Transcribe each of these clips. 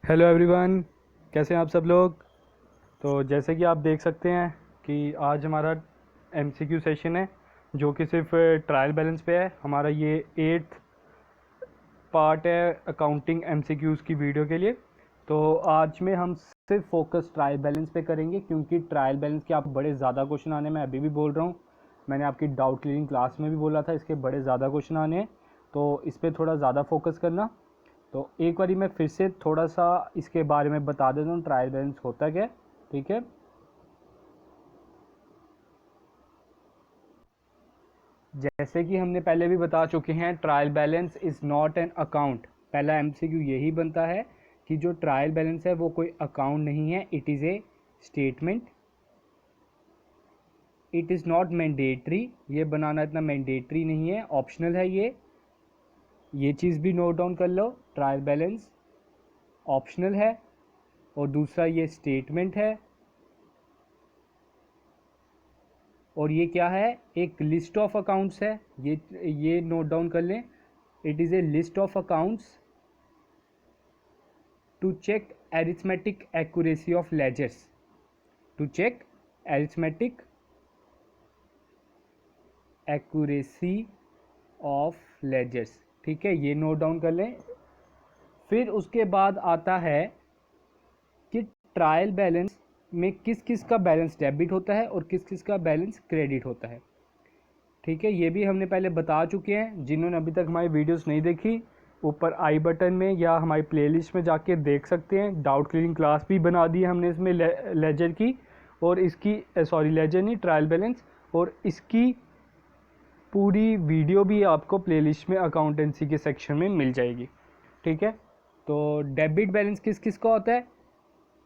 Hello everyone, कैसे हैं आप सब लोग। तो जैसे कि आप देख सकते हैं कि आज हमारा एमसीक्यू सेशन है जो कि सिर्फ ट्रायल बैलेंस पे है। हमारा ये 8th पार्ट है अकाउंटिंग एमसीक्यूज़ की वीडियो के लिए। तो आज में हम सिर्फ फोकस ट्रायल बैलेंस पे करेंगे क्योंकि ट्रायल बैलेंस के आप बड़े ज़्यादा क्वेश्चन आने, मैं अभी भी बोल रहा हूँ, मैंने आपकी डाउट क्लियरिंग क्लास में भी बोला था, इसके बड़े ज़्यादा क्वेश्चन आने हैं, तो इस पर थोड़ा ज़्यादा फोकस करना। तो एक बारी मैं फिर से थोड़ा सा इसके बारे में बता देता हूँ ट्रायल बैलेंस होता क्या है। ठीक है, जैसे कि हमने पहले भी बता चुके हैं, trial balance is not an account. पहला एमसीक्यू यही बनता है कि जो ट्रायल बैलेंस है वो कोई अकाउंट नहीं है, it is A statement. It is not mandatory, ये बनाना इतना मैंडेटरी नहीं है, ऑप्शनल है ये चीज़ भी नोट डाउन कर लो। ट्रायल बैलेंस ऑप्शनल है। और दूसरा ये स्टेटमेंट है। और ये क्या है, एक लिस्ट ऑफ अकाउंट्स है, ये नोट डाउन कर लें। It is a list of accounts to check arithmetic accuracy of ledgers, to check arithmetic accuracy of ledgers. ठीक है, ये नोट डाउन कर लें। फिर उसके बाद आता है कि ट्रायल बैलेंस में किस किस का बैलेंस डेबिट होता है और किस किस का बैलेंस क्रेडिट होता है। ठीक है, ये भी हमने पहले बता चुके हैं। जिन्होंने अभी तक हमारी वीडियोस नहीं देखी, ऊपर आई बटन में या हमारी प्लेलिस्ट में जाके देख सकते हैं। डाउट क्लियरिंग क्लास भी बना दी है हमने इसमें लेजर की, और इसकी सॉरी लेजर नहीं, ट्रायल बैलेंस, और इसकी पूरी वीडियो भी आपको प्लेलिस्ट में अकाउंटेंसी के सेक्शन में मिल जाएगी। ठीक है, तो डेबिट बैलेंस किस किस का होता है,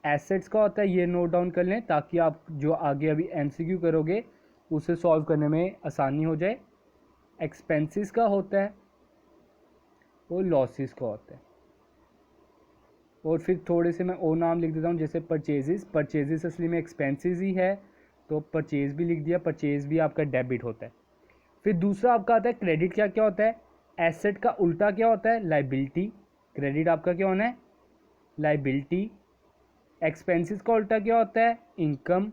एसेट्स का होता है, ये नोट डाउन कर लें ताकि आप जो आगे अभी एमसीक्यू करोगे उसे सॉल्व करने में आसानी हो जाए। एक्सपेंसेस का होता है और लॉसेस का होता है। और फिर थोड़े से मैं और नाम लिख देता हूँ, जैसे परचेजेस असली में एक्सपेंसेस ही है, तो परचेज भी लिख दिया, परचेज भी आपका डेबिट होता है। फिर दूसरा आपका आता है क्रेडिट। क्या क्या होता है, एसेट का उल्टा क्या होता है, लाइबिलिटी। क्रेडिट आपका क्या होना है, लाइबिलिटी। एक्सपेंसेस का उल्टा क्या होता है, इनकम।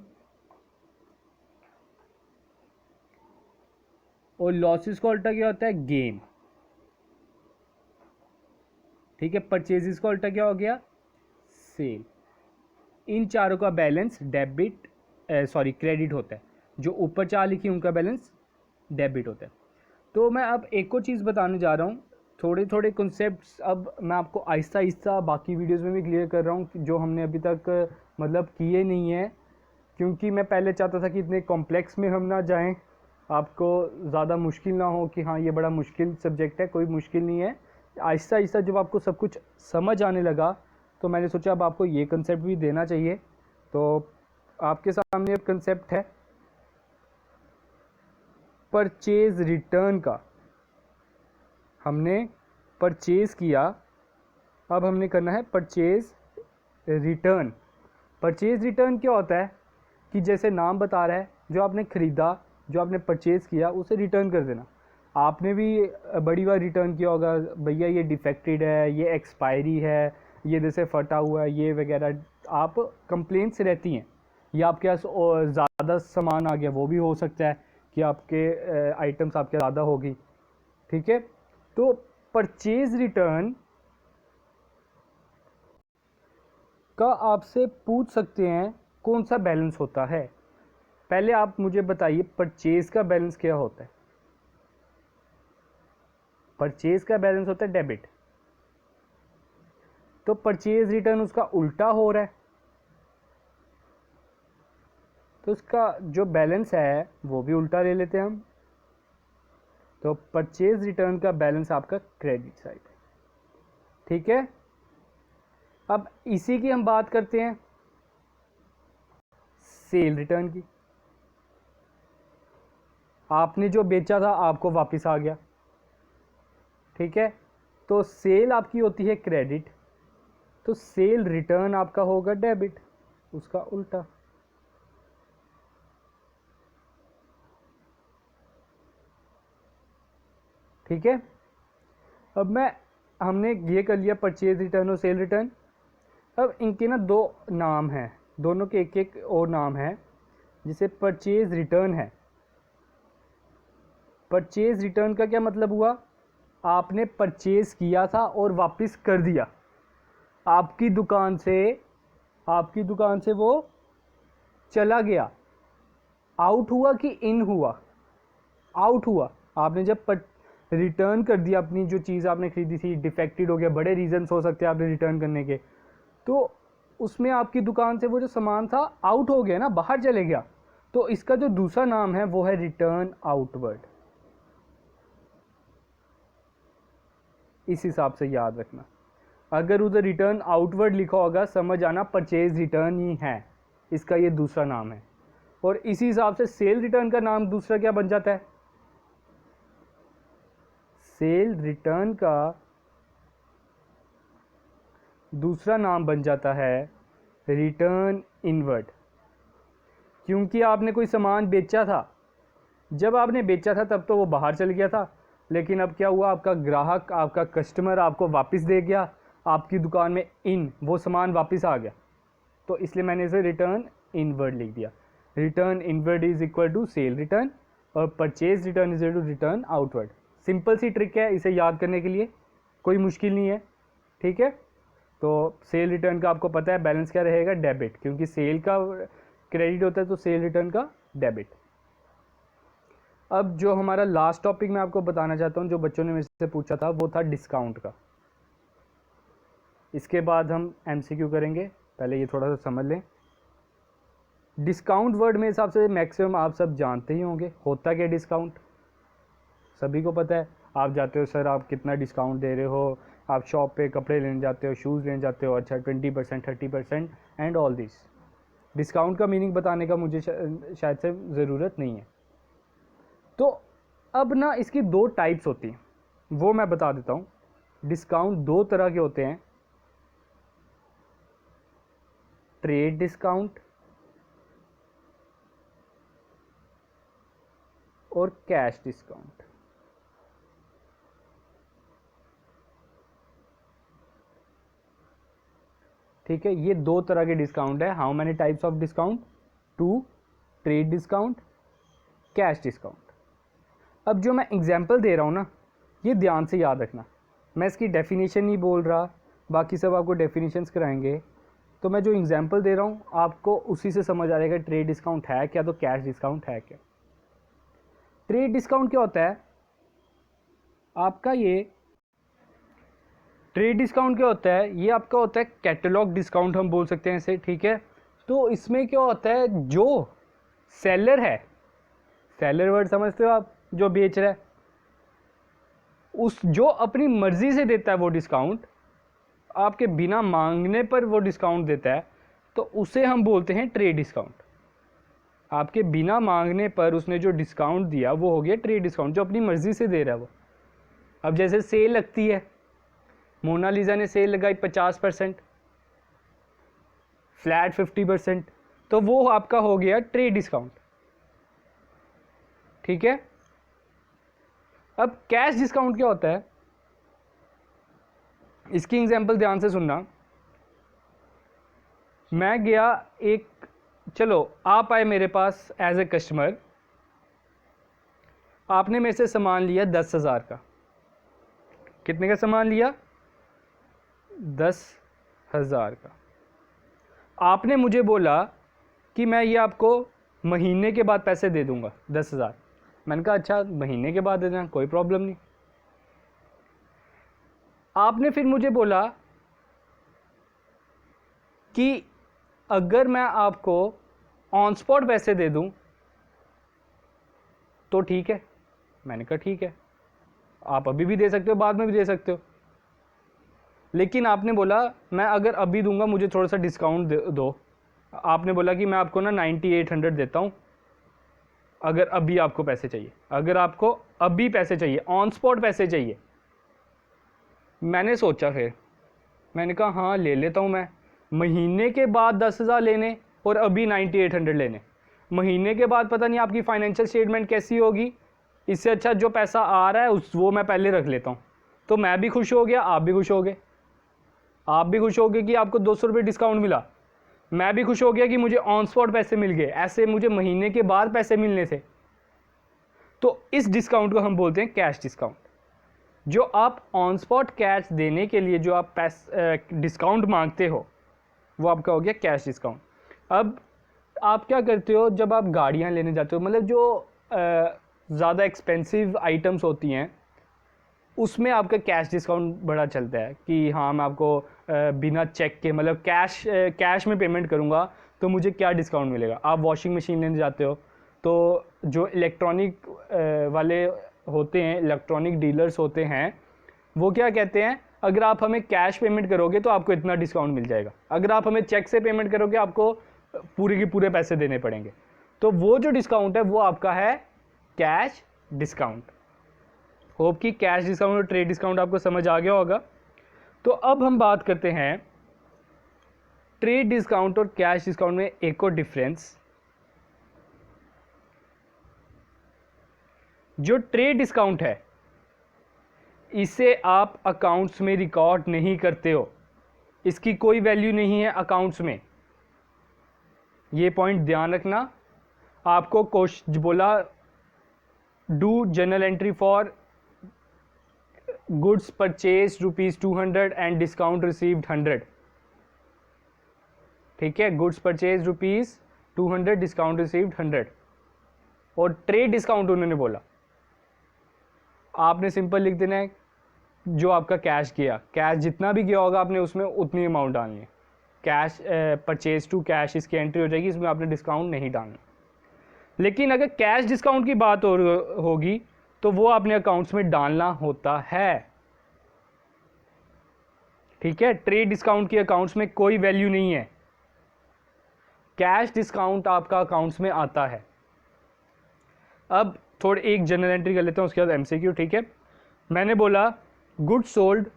और लॉसेस का उल्टा क्या होता है, गेन। ठीक है, परचेजेस का उल्टा क्या हो गया, सेल। इन चारों का बैलेंस डेबिट सॉरी क्रेडिट होता है। जो ऊपर चार लिखी उनका बैलेंस डेबिट होता है। तो मैं अब एक और चीज़ बताने जा रहा हूँ, थोड़े थोड़े कॉन्सेप्ट्स अब मैं आपको आहिस्ता आहिस्ता बाकी वीडियोस में भी क्लियर कर रहा हूँ जो हमने अभी तक मतलब किए नहीं है, क्योंकि मैं पहले चाहता था कि इतने कॉम्प्लेक्स में हम ना जाएं, आपको ज़्यादा मुश्किल ना हो कि हाँ ये बड़ा मुश्किल सब्जेक्ट है। कोई मुश्किल नहीं है, आहिस्ता आहिस्ता जब आपको सब कुछ समझ आने लगा तो मैंने सोचा अब आपको ये कंसेप्ट भी देना चाहिए। तो आपके सामने अब कंसेप्ट है परचेज रिटर्न का। हमने परचेज किया, अब हमने करना है परचेज रिटर्न। परचेज रिटर्न क्या होता है कि जैसे नाम बता रहा है, जो आपने ख़रीदा, जो आपने परचेज़ किया उसे रिटर्न कर देना। आपने भी बड़ी बार रिटर्न किया होगा, भैया ये डिफेक्टेड है, ये एक्सपायरी है, ये जैसे फटा हुआ है, ये वगैरह आप कंप्लेंट्स रहती हैं। या आपके पास ज़्यादा सामान आ गया, वो भी हो सकता है कि आपके आइटम्स आपके ज़्यादा होगी। ठीक है, तो परचेज रिटर्न का आपसे पूछ सकते हैं कौन सा बैलेंस होता है। पहले आप मुझे बताइए परचेज का बैलेंस क्या होता है। परचेज का बैलेंस होता है डेबिट, तो परचेज रिटर्न उसका उल्टा हो रहा है, तो उसका जो बैलेंस है वो भी उल्टा ले लेते हैं हम। तो परचेज रिटर्न का बैलेंस आपका क्रेडिट साइड है। ठीक है, अब इसी की हम बात करते हैं सेल रिटर्न की। आपने जो बेचा था आपको वापस आ गया। ठीक है, तो सेल आपकी होती है क्रेडिट, तो सेल रिटर्न आपका होगा डेबिट, उसका उल्टा। ठीक है, अब मैं हमने ये कर लिया परचेज रिटर्न और सेल रिटर्न। अब इनके ना दो नाम हैं, दोनों के एक एक और नाम है, जिसे परचेज रिटर्न है। परचेज रिटर्न का क्या मतलब हुआ, आपने परचेज किया था और वापस कर दिया, आपकी दुकान से वो चला गया। आउट हुआ कि इन हुआ, आउट हुआ। आपने जब रिटर्न कर दिया अपनी जो चीज़ आपने खरीदी थी, डिफेक्टेड हो गया, बड़े रीजंस हो सकते हैं आपने रिटर्न करने के, तो उसमें आपकी दुकान से वो जो सामान था आउट हो गया ना, बाहर चले गया, तो इसका जो दूसरा नाम है वो है रिटर्न आउटवर्ड। इस हिसाब से याद रखना, अगर उधर रिटर्न आउटवर्ड लिखा होगा समझ आना परचेज रिटर्न ही है, इसका ये दूसरा नाम है। और इसी हिसाब से सेल रिटर्न का नाम दूसरा क्या बन जाता है, सेल रिटर्न का दूसरा नाम बन जाता है रिटर्न इनवर्ड। क्योंकि आपने कोई सामान बेचा था, जब आपने बेचा था तब तो वो बाहर चल गया था, लेकिन अब क्या हुआ, आपका ग्राहक, आपका कस्टमर आपको वापस दे गया, आपकी दुकान में वो सामान वापस आ गया, तो इसलिए मैंने इसे रिटर्न इनवर्ड लिख दिया। Return inward is equal to sale return और purchase return is equal to return outward. Simple सी ट्रिक है, इसे याद करने के लिए कोई मुश्किल नहीं है, ठीक है। तो सेल रिटर्न का आपको पता है बैलेंस क्या रहेगा, डेबिट, क्योंकि सेल का क्रेडिट होता है तो सेल रिटर्न का डेबिट। अब जो हमारा लास्ट टॉपिक मैं आपको बताना चाहता हूँ, जो बच्चों ने मेरे से पूछा था, वो था डिस्काउंट का। इसके बाद हम एमसीक्यू करेंगे, पहले ये थोड़ा सा समझ लें। डिस्काउंट वर्ड मेरे हिसाब से मैक्सिमम आप सब जानते ही होंगे, होता क्या डिस्काउंट, सभी को पता है। आप जाते हो, सर आप कितना डिस्काउंट दे रहे हो, आप शॉप पे कपड़े लेने जाते हो, शूज़ लेने जाते हो, अच्छा 20%, 30% एंड ऑल दिस। डिस्काउंट का मीनिंग बताने का मुझे शायद से ज़रूरत नहीं है। तो अब ना इसकी दो टाइप्स होती हैं, वो मैं बता देता हूँ। डिस्काउंट दो तरह के होते हैं, ट्रेड डिस्काउंट और कैश डिस्काउंट। ठीक है, ये दो तरह के डिस्काउंट है। How many types of discount, 2, trade discount, cash discount. अब जो मैं एग्जांपल दे रहा हूँ ना, ये ध्यान से याद रखना, मैं इसकी डेफिनेशन नहीं बोल रहा, बाकी सब आपको डेफिनेशंस कराएंगे। तो मैं जो एग्जांपल दे रहा हूँ आपको उसी से समझ आ जाएगा ट्रेड डिस्काउंट है क्या, तो कैश डिस्काउंट है क्या। ट्रेड डिस्काउंट क्या होता है आपका, ये ट्रेड डिस्काउंट क्या होता है, ये आपका होता है कैटलॉग डिस्काउंट हम बोल सकते हैं इसे, ठीक है। तो इसमें क्या होता है, जो सेलर है, सेलर वर्ड समझते हो आप, जो बेच रहा है, जो अपनी मर्जी से देता है वो डिस्काउंट, आपके बिना मांगने पर वो डिस्काउंट देता है, तो उसे हम बोलते हैं ट्रेड डिस्काउंट। आपके बिना मांगने पर उसने जो डिस्काउंट दिया वो हो गया ट्रेड डिस्काउंट, जो अपनी मर्जी से दे रहा है वो। अब जैसे सेल लगती है, मोनालिसा ने सेल लगाई 50%, फ्लैट 50%, तो वो आपका हो गया ट्रेड डिस्काउंट, ठीक है। अब कैश डिस्काउंट क्या होता है, इसकी एग्जांपल ध्यान से सुनना। मैं गया चलो आप आए मेरे पास एज ए कस्टमर, आपने मेरे से सामान लिया 10,000 का। कितने का सामान लिया, 10,000 का। आपने मुझे बोला कि मैं ये आपको महीने के बाद पैसे दे दूंगा 10,000। मैंने कहा अच्छा महीने के बाद दे देना, कोई प्रॉब्लम नहीं। आपने फिर मुझे बोला कि अगर मैं आपको ऑन स्पॉट पैसे दे दूं तो ठीक है। मैंने कहा ठीक है, आप अभी भी दे सकते हो, बाद में भी दे सकते हो। लेकिन आपने बोला मैं अगर अभी दूंगा मुझे थोड़ा सा डिस्काउंट दो। आपने बोला कि मैं आपको ना 9800 देता हूँ अगर अभी आपको पैसे चाहिए, अगर आपको अभी पैसे चाहिए, ऑन स्पॉट पैसे चाहिए। मैंने सोचा, फिर मैंने कहा हाँ ले लेता हूँ मैं। महीने के बाद 10,000 लेने और अभी 9800 लेने, महीने के बाद पता नहीं आपकी फाइनेंशियल स्टेटमेंट कैसी होगी। इससे अच्छा जो पैसा आ रहा है वो मैं पहले रख लेता हूँ। तो मैं भी खुश हो गया, आप भी खुश हो गए। आप भी खुश हो गए कि आपको 200 रुपये डिस्काउंट मिला, मैं भी खुश हो गया कि मुझे ऑन स्पॉट पैसे मिल गए, ऐसे मुझे महीने के बाद पैसे मिलने थे। तो इस डिस्काउंट को हम बोलते हैं कैश डिस्काउंट। जो आप ऑन स्पॉट कैश देने के लिए जो आप डिस्काउंट मांगते हो वो आपका हो गया कैश डिस्काउंट। अब आप क्या करते हो, जब आप गाड़ियाँ लेने जाते हो, मतलब जो ज़्यादा एक्सपेंसिव आइटम्स होती हैं उसमें आपका कैश डिस्काउंट बड़ा चलता है कि हाँ मैं आपको बिना चेक के, मतलब कैश में पेमेंट करूँगा तो मुझे क्या डिस्काउंट मिलेगा। आप वॉशिंग मशीन लेने जाते हो तो जो इलेक्ट्रॉनिक वाले होते हैं, इलेक्ट्रॉनिक डीलर्स होते हैं, वो क्या कहते हैं, अगर आप हमें कैश पेमेंट करोगे तो आपको इतना डिस्काउंट मिल जाएगा, अगर आप हमें चेक से पेमेंट करोगे आपको पूरे के पूरे पैसे देने पड़ेंगे। तो वो जो डिस्काउंट है वो आपका है कैश डिस्काउंट। होप कि कैश डिस्काउंट और ट्रेड डिस्काउंट आपको समझ आ गया होगा। तो अब हम बात करते हैं ट्रेड डिस्काउंट और कैश डिस्काउंट में एक और डिफरेंस। जो ट्रेड डिस्काउंट है इसे आप अकाउंट्स में रिकॉर्ड नहीं करते हो, इसकी कोई वैल्यू नहीं है अकाउंट्स में, ये पॉइंट ध्यान रखना। आपको क्वेश्चन बोला do journal entry for goods purchase ₹200 and discount received 100, ठीक है, गुड्स परचेज ₹200 डिस्काउंट रिसीव्ड 100। और ट्रेड डिस्काउंट उन्होंने बोला, आपने सिंपल लिख देना है जो आपका कैश गया, कैश जितना भी गया होगा आपने उसमें उतनी अमाउंट डालनी है। कैश परचेज टू कैश इसकी एंट्री हो जाएगी, इसमें आपने डिस्काउंट नहीं डालना। लेकिन अगर कैश डिस्काउंट की बात होगी तो वो आपने अकाउंट्स में डालना होता है, ठीक है। ट्रेड डिस्काउंट की अकाउंट्स में कोई वैल्यू नहीं है, कैश डिस्काउंट आपका अकाउंट्स में आता है। अब थोड़े एक जनरल एंट्री कर लेते हैं, उसके बाद एमसीक्यू, ठीक है। मैंने बोला goods sold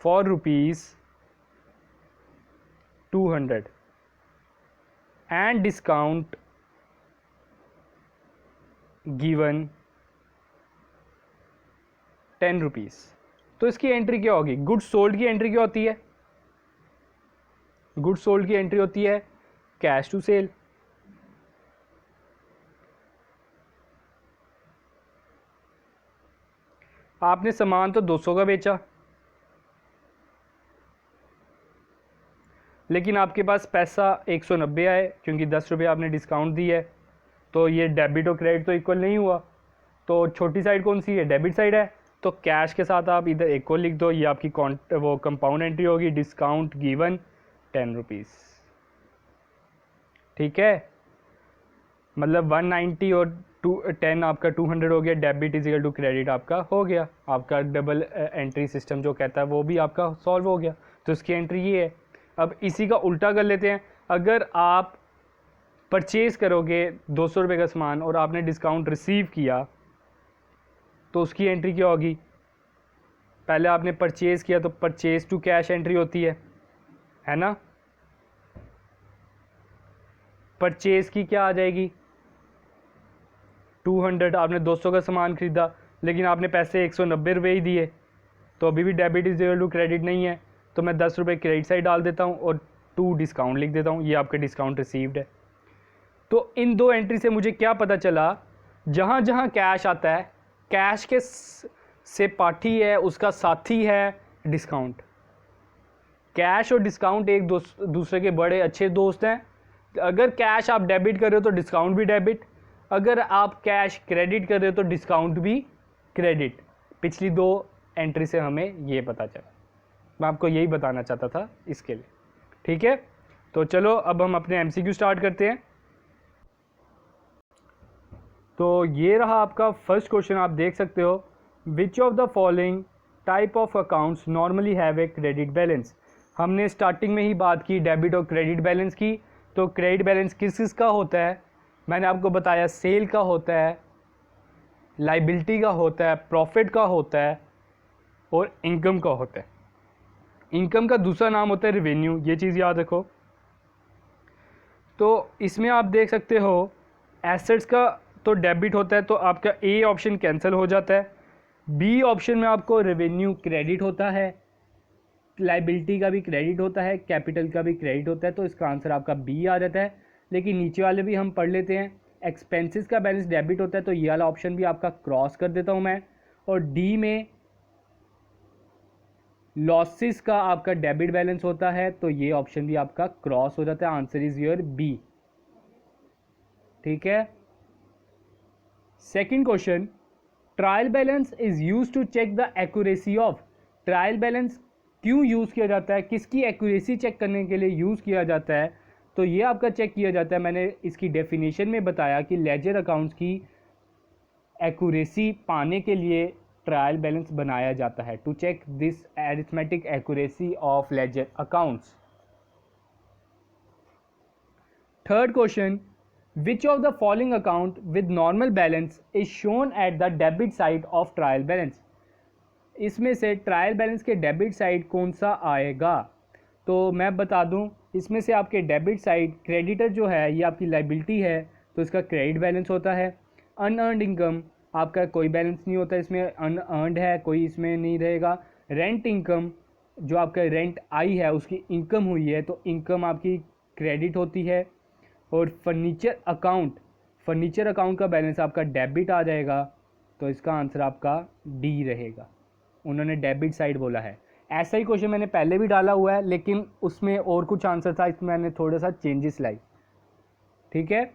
for ₹200 and discount given ₹10। तो इसकी एंट्री क्या होगी, गुड्स सोल्ड की एंट्री क्या होती है, गुड्स सोल्ड की एंट्री होती है कैश टू सेल। आपने सामान तो 200 का बेचा, लेकिन आपके पास पैसा 190 आए क्योंकि 10 रुपये आपने डिस्काउंट दी है, तो ये डेबिट और क्रेडिट तो इक्वल नहीं हुआ। तो छोटी साइड कौन सी है, डेबिट साइड है, तो कैश के साथ आप इधर इक्वल लिख दो, ये आपकी वो कंपाउंड एंट्री होगी, डिस्काउंट गिवन ₹10, ठीक है। मतलब 190 और 10 आपका 200 हो गया, debit is equal to credit आपका हो गया, आपका डबल एंट्री सिस्टम जो कहता है वो भी आपका सॉल्व हो गया। तो इसकी एंट्री ये है। अब इसी का उल्टा कर लेते हैं, अगर आप परचेज़ करोगे 200 रुपये का सामान और आपने डिस्काउंट रिसीव किया तो उसकी एंट्री क्या होगी, पहले आपने परचेज़ किया तो परचेज़ टू कैश एंट्री होती है ना। परचेज़ की क्या आ जाएगी, 200, आपने 200 का सामान खरीदा लेकिन आपने पैसे 190 रुपये ही दिए, तो अभी भी debit is equal to credit नहीं है, तो मैं 10 रुपये क्रेडिट साइड डाल देता हूँ और 2 डिस्काउंट लिख देता हूँ, ये आपका डिस्काउंट रिसीव्ड है। तो इन दो एंट्री से मुझे क्या पता चला, जहाँ जहाँ कैश आता है, कैश के से पार्टी है उसका साथी है डिस्काउंट। कैश और डिस्काउंट एक दूसरे के बड़े अच्छे दोस्त हैं। अगर कैश आप डेबिट कर रहे हो तो डिस्काउंट भी डेबिट, अगर आप कैश क्रेडिट कर रहे हो तो डिस्काउंट भी क्रेडिट। पिछली 2 एंट्री से हमें ये पता चला, मैं आपको यही बताना चाहता था इसके लिए, ठीक है। तो चलो अब हम अपने एमसीक्यू स्टार्ट करते हैं। तो ये रहा आपका फर्स्ट क्वेश्चन, आप देख सकते हो, विच of the following type of accounts normally have a credit balance. हमने स्टार्टिंग में ही बात की डेबिट और क्रेडिट बैलेंस की। तो क्रेडिट बैलेंस किस किस का होता है, मैंने आपको बताया सेल का होता है, लाइबिलिटी का होता है, प्रॉफिट का होता है और इनकम का होता है। इनकम का दूसरा नाम होता है रेवेन्यू, ये चीज़ याद रखो। तो इसमें आप देख सकते हो एसेट्स का तो डेबिट होता है, तो आपका ए ऑप्शन कैंसिल हो जाता है। बी ऑप्शन में आपको रेवेन्यू क्रेडिट होता है, लाइबिलिटी का भी क्रेडिट होता है, कैपिटल का भी क्रेडिट होता है, तो इसका आंसर आपका बी आ जाता है। लेकिन नीचे वाले भी हम पढ़ लेते हैं। एक्सपेंसेस का बैलेंस डेबिट होता है, तो ये वाला ऑप्शन भी आपका क्रॉस कर देता हूँ मैं। और डी में लॉसेस का आपका डेबिट बैलेंस होता है, तो ये ऑप्शन भी आपका क्रॉस हो जाता है। Answer is your B. ठीक है। Second question, trial balance is use to check the accuracy of. Trial balance क्यों यूज किया जाता है, किसकी एक्यूरेसी चेक करने के लिए यूज किया जाता है, तो ये आपका चेक किया जाता है। मैंने इसकी डेफिनेशन में बताया कि लेजर अकाउंट्स की एक्यूरेसी पाने के लिए ट्रायल बैलेंस बनाया जाता है, to check this arithmetic accuracy of ledger accounts. Third question, which of the following account with normal balance is shown at the debit side of trial balance. इसमें से trial balance के debit side कौन सा आएगा, तो मैं बता दूं, इसमें से आपके डेबिट साइड क्रेडिटर जो है ये आपकी लाइबिलिटी है, तो इसका क्रेडिट बैलेंस होता है। अनअर्नड इनकम आपका कोई बैलेंस नहीं होता, इसमें अनअर्नड है कोई इसमें नहीं रहेगा। रेंट इनकम जो आपका रेंट आई है उसकी इनकम हुई है, तो इनकम आपकी क्रेडिट होती है। और फर्नीचर अकाउंट का बैलेंस आपका डेबिट आ जाएगा, तो इसका आंसर आपका डी रहेगा। उन्होंने डेबिट साइड बोला है। ऐसा ही क्वेश्चन मैंने पहले भी डाला हुआ है, लेकिन उसमें और कुछ आंसर था, इसमें मैंने थोड़ा सा चेंजेस लाई। ठीक है।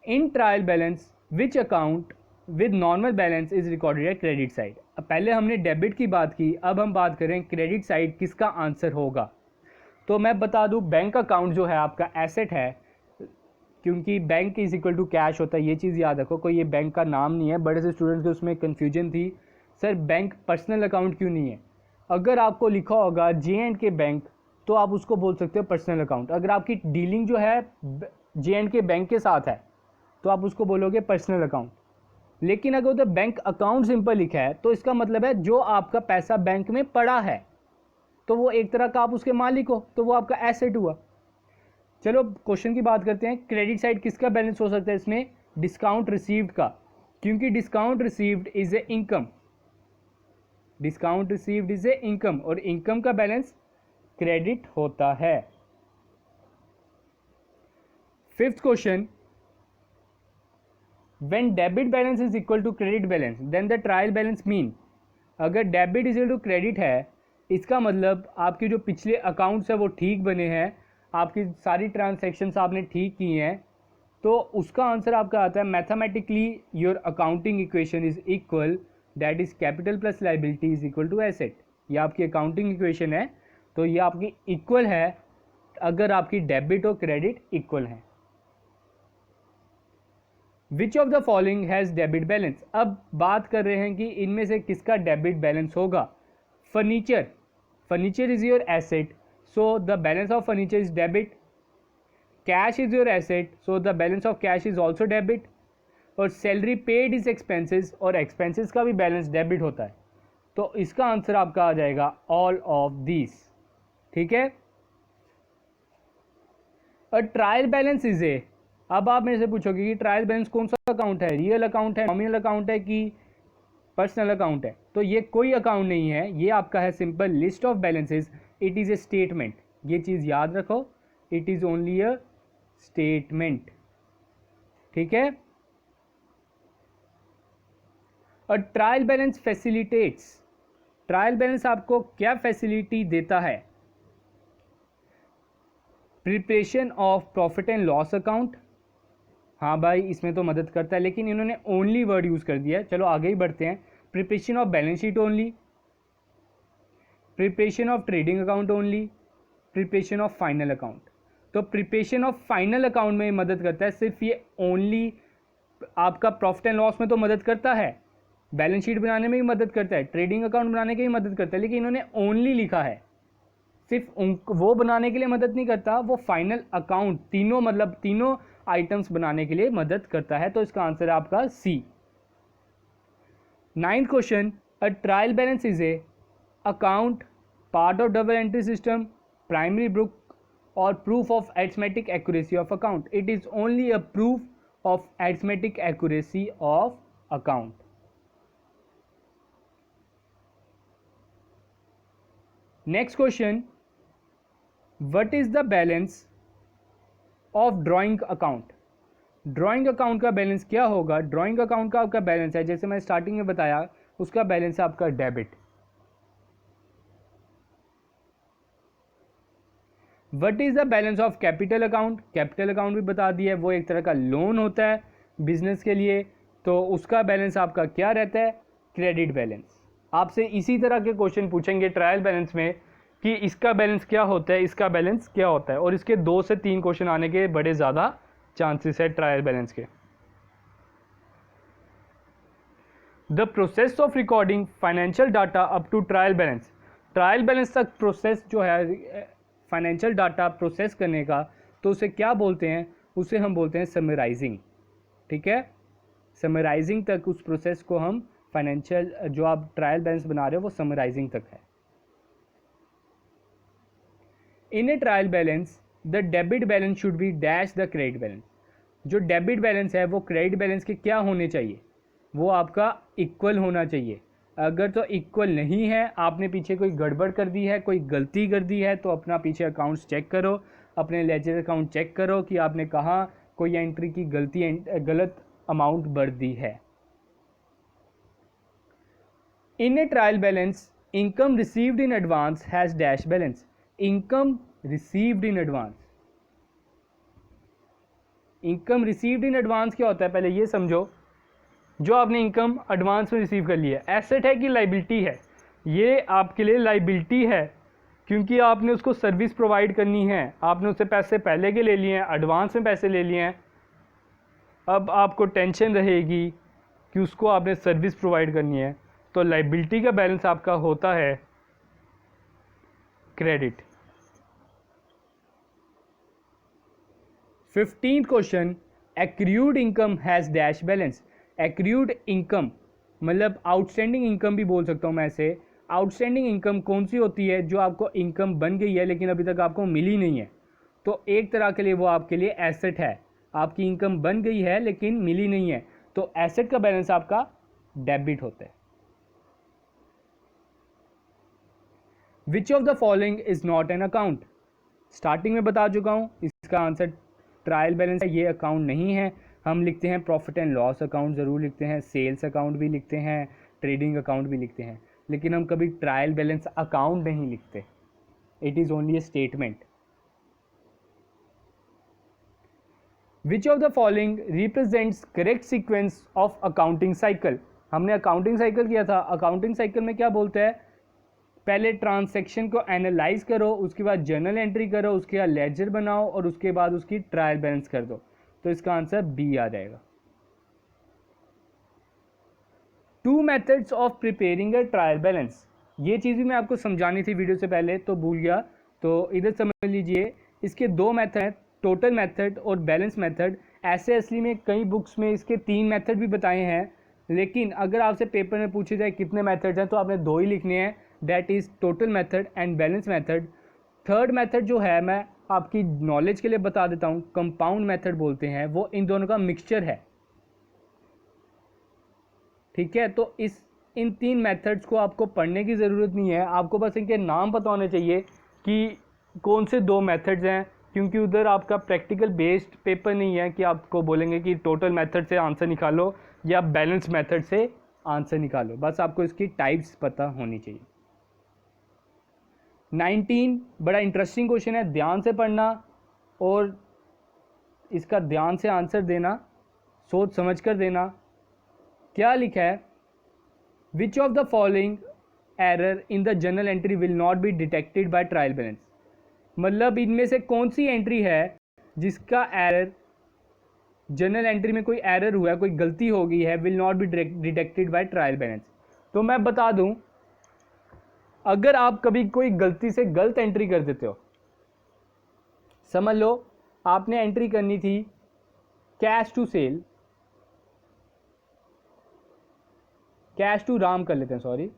In trial balance which account with normal balance is recorded at credit side. अब पहले हमने डेबिट की बात की, अब हम बात करें क्रेडिट साइड किसका आंसर होगा। तो मैं बता दूं, बैंक अकाउंट जो है आपका एसेट है, क्योंकि bank is equal to cash होता है, ये चीज़ याद रखो। कोई ये बैंक का नाम नहीं है, बड़े से स्टूडेंट्स को उसमें कन्फ्यूजन थी, सर बैंक पर्सनल अकाउंट क्यों नहीं है। अगर आपको लिखा होगा J&K बैंक, तो आप उसको बोल सकते हो पर्सनल अकाउंट। अगर आपकी डीलिंग जो है J&K बैंक के साथ है, तो आप उसको बोलोगे पर्सनल अकाउंट। लेकिन अगर उधर बैंक अकाउंट सिंपल लिखा है, तो इसका मतलब है जो आपका पैसा बैंक में पड़ा है, तो वो एक तरह का आप उसके मालिक हो, तो वो आपका एसेट हुआ। चलो क्वेश्चन की बात करते हैं। क्रेडिट साइड किसका बैलेंस हो सकता है इसमें, डिस्काउंट रिसीव्ड का, क्योंकि discount received is a income. Discount received is a income, और इनकम का बैलेंस क्रेडिट होता है। Fifth question, when debit balance is equal to credit balance then the trial balance mean. अगर debit is equal to credit है, इसका मतलब आपके जो पिछले अकाउंट्स है वो ठीक बने हैं, आपकी सारी ट्रांजैक्शंस आपने ठीक की हैं, तो उसका आंसर आपका आता है mathematically your accounting equation is equal, that is capital plus liability is equal to asset. ये आपकी अकाउंटिंग इक्वेशन है, तो ये आपकी इक्वल है अगर आपकी डेबिट और क्रेडिट इक्वल हैं। विच of the following has debit balance. अब बात कर रहे हैं कि इनमें से किसका डेबिट बैलेंस होगा। Furniture is your asset, so the balance of furniture is debit. Cash is your asset, so the balance of cash is also debit. और सैलरी पेड इज एक्सपेंसेस, और एक्सपेंसेस का भी बैलेंस डेबिट होता है, तो इसका answer आपका आ जाएगा ऑल ऑफ दिस। ठीक है। और ट्रायल बैलेंस इज ए, अब आप मेरे से पूछोगे कि ट्रायल बैलेंस कौन सा अकाउंट है, रियल अकाउंट है, नॉमिनल अकाउंट है कि पर्सनल अकाउंट है। तो ये कोई अकाउंट नहीं है, ये आपका है simple list of balances. It is A statement, ये चीज़ याद रखो, it is only a statement. ठीक है। और trial balance facilitates, trial balance आपको क्या फैसिलिटी देता है, preparation of profit and loss account. हाँ भाई इसमें तो मदद करता है, लेकिन इन्होंने ओनली वर्ड यूज़ कर दिया है। चलो आगे ही बढ़ते हैं। Preparation of balance sheet only, preparation of trading account only, preparation of final account. तो प्रिपरेशन ऑफ फाइनल अकाउंट में मदद करता है सिर्फ ये ओनली, आपका प्रॉफिट एंड लॉस में तो मदद करता है, बैलेंस शीट बनाने में भी मदद करता है, ट्रेडिंग अकाउंट बनाने के भी मदद करता है, लेकिन इन्होंने ओनली लिखा है, सिर्फ वो बनाने के लिए मदद नहीं करता, वो फाइनल अकाउंट तीनों मतलब तीनों आइटम्स बनाने के लिए मदद करता है। तो इसका आंसर है आपका C. Ninth question, a trial balance is a account part of double entry system, primary book or proof of arithmetic accuracy of account. It is only a proof of arithmetic accuracy of account. Next question, what is the balance of drawing account? Drawing account का balance क्या होगा? Drawing account का आपका balance है, जैसे मैं starting में बताया, उसका बैलेंस है आपका debit. What is the balance of capital account? Capital account भी बता दिया है, वो एक तरह का लोन होता है बिजनेस के लिए, तो उसका बैलेंस आपका क्या रहता है? Credit balance. आपसे इसी तरह के क्वेश्चन पूछेंगे ट्रायल बैलेंस में कि इसका बैलेंस क्या होता है, इसका बैलेंस क्या होता है, और इसके 2 से 3 क्वेश्चन आने के बड़े ज़्यादा चांसेस है ट्रायल बैलेंस के. The process of recording financial data up to trial balance. Trial balance तक प्रोसेस जो है फाइनेंशियल डाटा प्रोसेस करने का, तो उसे क्या बोलते हैं? उसे हम बोलते हैं समराइजिंग. ठीक है, समराइजिंग तक उस प्रोसेस को हम फाइनेंशियल, जो आप ट्रायल बैलेंस बना रहे हो वो समराइजिंग तक है. In a trial balance the debit balance should be dash the credit balance. जो डेबिट बैलेंस है वो क्रेडिट बैलेंस के क्या होने चाहिए? वो आपका इक्वल होना चाहिए. अगर तो इक्वल नहीं है, आपने पीछे कोई गड़बड़ कर दी है, कोई गलती कर दी है, तो अपना पीछे अकाउंट्स चेक करो, अपने लेजर अकाउंट चेक करो कि आपने कहाँ कोई एंट्री की गलत अमाउंट भर दी है. In a trial balance income received in advance has dash balance. Income received in advance. Income received in advance क्या होता है? पहले ये समझो, जो आपने इनकम एडवांस में रिसीव कर लिया है, एसेट है कि लाइबिलिटी है? ये आपके लिए लाइबिलिटी है, क्योंकि आपने उसको सर्विस प्रोवाइड करनी है. आपने उससे पैसे पहले के ले लिए हैं, एडवांस में पैसे ले लिए हैं. अब आपको टेंशन रहेगी कि उसको आपने सर्विस प्रोवाइड करनी है, तो लाइबिलिटी का बैलेंस आपका होता है credit. 15th question, accrued income has dash balance. Accrued income मतलब आउटस्टैंडिंग इनकम भी बोल सकता हूँ मैं इसे. आउटस्टैंडिंग इनकम कौन सी होती है? जो आपको इनकम बन गई है लेकिन अभी तक आपको मिली नहीं है, तो एक तरह के लिए वो आपके लिए एसेट है. आपकी इनकम बन गई है लेकिन मिली नहीं है, तो एसेट का बैलेंस आपका डेबिट होता है. विच of the following is not an account? Starting में बता चुका हूँ, इसका आंसर ट्रायल बैलेंस है, ये अकाउंट नहीं है. हम लिखते हैं प्रॉफिट एंड लॉस अकाउंट ज़रूर लिखते हैं, सेल्स अकाउंट भी लिखते हैं, ट्रेडिंग अकाउंट भी लिखते हैं, लेकिन हम कभी ट्रायल बैलेंस अकाउंट नहीं लिखते. It is only A statement. Which of the following represents correct sequence of accounting cycle? हमने अकाउंटिंग साइकिल किया था. अकाउंटिंग साइकिल में क्या बोलते हैं? पहले ट्रांसैक्शन को एनालाइज करो, उसके बाद जर्नल एंट्री करो, उसके बाद लेजर बनाओ, और उसके बाद उसकी ट्रायल बैलेंस कर दो. तो इसका आंसर बी आ जाएगा. 2 methods of preparing a trial balance. ये चीज़ भी मैं आपको समझानी थी वीडियो से पहले, तो भूल गया, तो इधर समझ लीजिए. इसके 2 मेथड हैं, टोटल मेथड और बैलेंस मेथड. ऐसे असली में कई बुक्स में इसके 3 मेथड भी बताए हैं, लेकिन अगर आपसे पेपर में पूछे जाए कितने मेथड्स हैं, तो आपने 2 ही लिखने हैं, that is total method and balance method. Third method जो है, मैं आपकी नॉलेज के लिए बता देता हूँ, कंपाउंड मेथड बोलते हैं. वो इन दोनों का मिक्सचर है. ठीक है, तो इन 3 मेथड्स को आपको पढ़ने की ज़रूरत नहीं है, आपको बस इनके नाम पता होने चाहिए कि कौन से 2 मेथड्स हैं, क्योंकि उधर आपका प्रैक्टिकल बेस्ड पेपर नहीं है कि आपको बोलेंगे कि टोटल मेथड से आंसर निकालो या बैलेंस मेथड से आंसर निकालो. बस आपको इसकी टाइप्स पता होनी चाहिए. 19 बड़ा इंटरेस्टिंग क्वेश्चन है, ध्यान से पढ़ना और इसका ध्यान से आंसर देना, सोच समझ कर देना. क्या लिखा है? विच of the following error in the journal entry will not be detected by trial balance. मतलब इनमें से कौन सी एंट्री है जिसका एरर, जर्नल एंट्री में कोई एरर हुआ है, कोई गलती हो गई है, will not be detected by trial balance. तो मैं बता दूं, अगर आप कभी कोई गलती से गलत एंट्री कर देते हो, समझ लो आपने एंट्री करनी थी cash to sale, cash to Ram कर लेते हैं, सॉरी,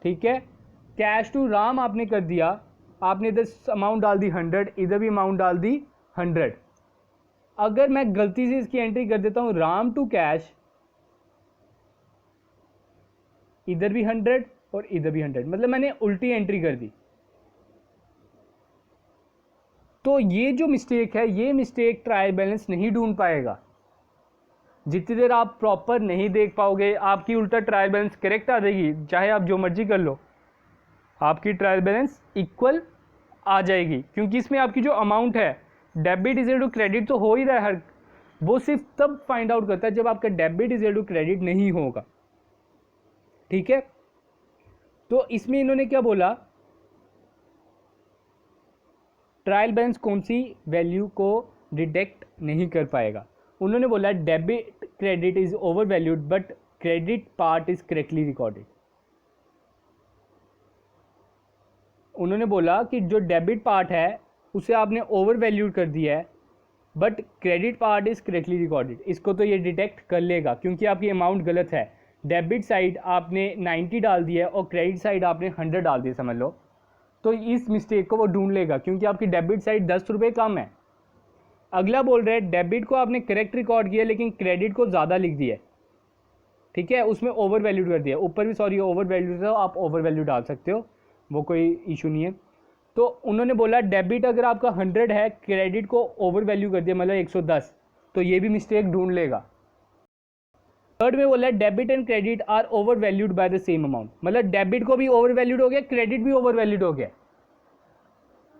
ठीक है, कैश टू राम आपने कर दिया, आपने इधर अमाउंट डाल दी 100, इधर भी अमाउंट डाल दी 100। अगर मैं गलती से इसकी एंट्री कर देता हूं राम टू कैश, इधर भी 100 और इधर भी 100, मतलब मैंने उल्टी एंट्री कर दी, तो ये जो मिस्टेक है, ये मिस्टेक ट्रायल बैलेंस नहीं ढूंढ पाएगा। जितनी देर आप प्रॉपर नहीं देख पाओगे, आपकी उल्टा ट्रायल बैलेंस करेक्ट आ जाएगी, चाहे आप जो मर्जी कर लो, आपकी ट्रायल बैलेंस इक्वल आ जाएगी, क्योंकि इसमें आपकी जो अमाउंट है, डेबिट इज टू क्रेडिट तो हो ही रहा है हर, वो सिर्फ तब फाइंड आउट करता है जब आपका डेबिट इज टू क्रेडिट नहीं होगा। ठीक है, तो इसमें इन्होंने क्या बोला, ट्रायल बैलेंस कौन सी वैल्यू को डिटेक्ट नहीं कर पाएगा। उन्होंने बोला debit credit is over valued but credit part is correctly recorded. उन्होंने बोला कि जो डेबिट पार्ट है उसे आपने ओवर वैल्यूड कर दिया है, but credit part is correctly recorded. इसको तो ये डिटेक्ट कर लेगा क्योंकि आपकी अमाउंट गलत है। डेबिट साइड आपने 90 डाल दिया है और क्रेडिट साइड आपने 100 डाल दिया, समझ लो, तो इस मिस्टेक को वो ढूंढ लेगा क्योंकि आपकी डेबिट साइड 10 रुपये कम है। अगला बोल रहे हैं डेबिट को आपने करेक्ट रिकॉर्ड किया लेकिन क्रेडिट को ज़्यादा लिख दिया, ठीक है, उसमें ओवर वैल्यूड कर दिया, ऊपर भी सॉरी ओवर वैल्यूड है, आप ओवर वैल्यू डाल सकते हो, वो कोई इशू नहीं है। तो उन्होंने बोला डेबिट अगर आपका 100 है, क्रेडिट को ओवर वैल्यू कर दिया मतलब 110, तो ये भी मिस्टेक ढूंढ लेगा। थर्ड में बोला debit and credit are over valued by the same amount, मतलब डेबिट को भी ओवर वैल्यूड हो गया, क्रेडिट भी ओवर वैल्यूड हो गया,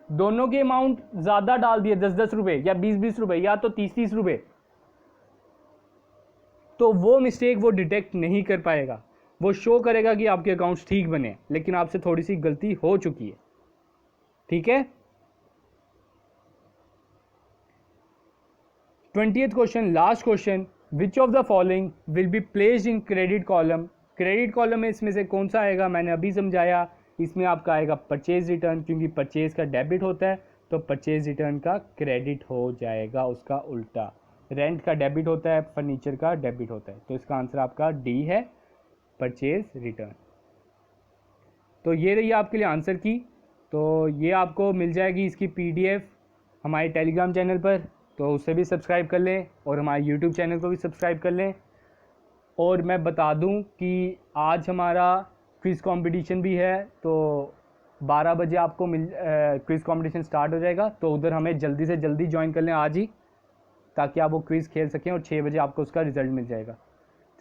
दोनों के अमाउंट ज़्यादा डाल दिए, 10-10 रुपये या 20-20 रुपये या तो 30-30 रुपये, तो वो मिस्टेक वो डिटेक्ट नहीं कर पाएगा। वो शो करेगा कि आपके अकाउंट्स ठीक बने लेकिन आपसे थोड़ी सी गलती हो चुकी है। ठीक है, 20th question, last question, which of the following will be placed in credit column. Credit column में इसमें से कौन सा आएगा, मैंने अभी समझाया, इसमें आपका आएगा परचेज रिटर्न, क्योंकि परचेज का डेबिट होता है तो परचेज रिटर्न का क्रेडिट हो जाएगा, उसका उल्टा। रेंट का डेबिट होता है, फर्नीचर का डेबिट होता है, तो इसका आंसर आपका डी है, परचेज रिटर्न। तो ये रही आपके लिए आंसर की, तो ये आपको मिल जाएगी इसकी पीडीएफ हमारे टेलीग्राम चैनल पर, तो उसे भी सब्सक्राइब कर लें और हमारे यूट्यूब चैनल को भी सब्सक्राइब कर लें। और मैं बता दूं कि आज हमारा क्विज़ कंपटीशन भी है, तो 12 बजे आपको क्विज़ कंपटीशन स्टार्ट हो जाएगा, तो उधर हमें जल्दी से जल्दी ज्वाइन कर लें आज ही, ताकि आप वो क्विज़ खेल सकें और 6 बजे आपको उसका रिज़ल्ट मिल जाएगा।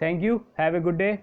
Thank you, have a good day.